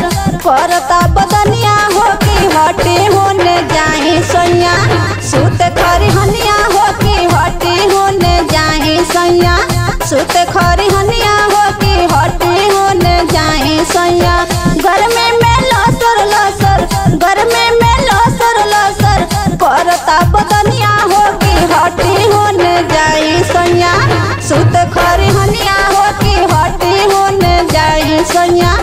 लसर करता बदनिया हो कि हटी होने जाही सैया सुत खरी हनिया हो कि हटी होने जाही सैया सुत खरी हनिया हो कि हटी होने जाही सैया गर्मी में लसर लसर गर्मी में लसर लसर करता बदनिया हो कि हटी होने जाही सैया सुत खरी हनिया हो कि हटी होने जाही सैया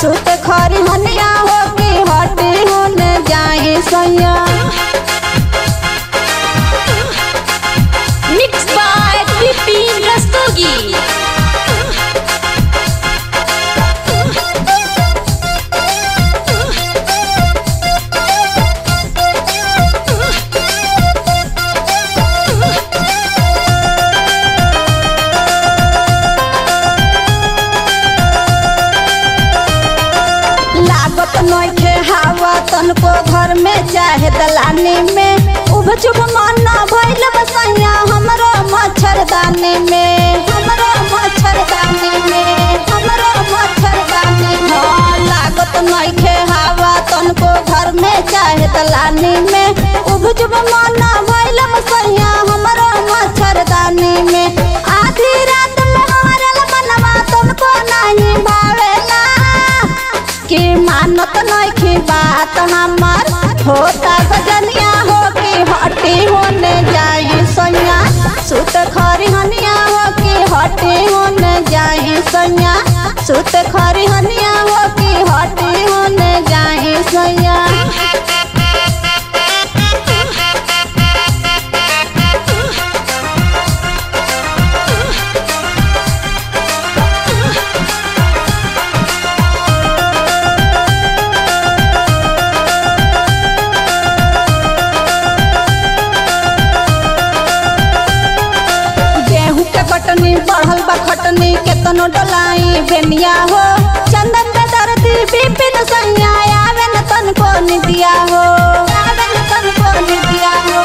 सुत खरी हनिया हो कि हटी होने जाही सैया। Mixed by Pipin Rastogi। नोखे हवा तनको घर में चाहे दलानी में उब चुब माना भइल बसैया हमरो मच्छरदानी में हमरो मच्छरदानी में हमरो मच्छरदानी में लागत नोखे हवा तनको घर में चाहे दलानी में उब चुब माना भइल बसैया हमरो मच्छरदानी में आधी रात में हमारे मनवा तनको नहीं भावेला कि मानत नइखी बात हमार होता गजनिया हो कि हटी होने जाई सैया सुत खरी हनिया हो कि हटी होने जाई सैया सुत खरी हनिया हो कि हटी होने जाई सैया। कटनी बढ़ल बा खटनी केतनो डलाई बेनिया हो चंदन पे दर्दी बिपिन सैया आवे न तनको निदिया हो आवे न तनको निदिया हो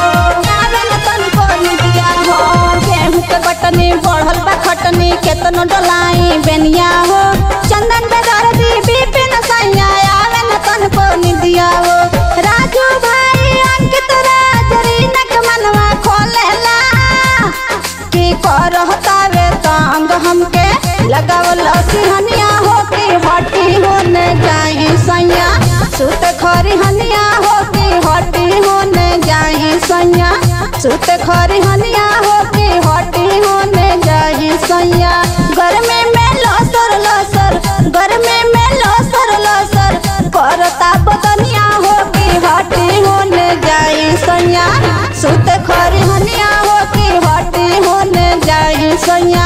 आवे न तनको निदिया हो गेहूं के कटनी बढ़ल बा खटनी केतनो डलाई बेनिया हो चंदन पे दर्दी बिपिन सैया आवे न तनको निदिया हो राजू भाई अंकित राजरी नक मनवा खोलेला की करहता वे तांग हमके लगावल हनिया हो कि हटी होने जाई सैया सुत खरी हनिया हो कि हटी होने जाई सैया सुत खरी हनिया हो कि हटी होने जाई सैया गर्मी में लसर लसर गर्मी में लसर लसर करता बदनिया हो कि हटी होने जाई सैया सुत खरी हनिया हो कि हटी होने जाई सैया।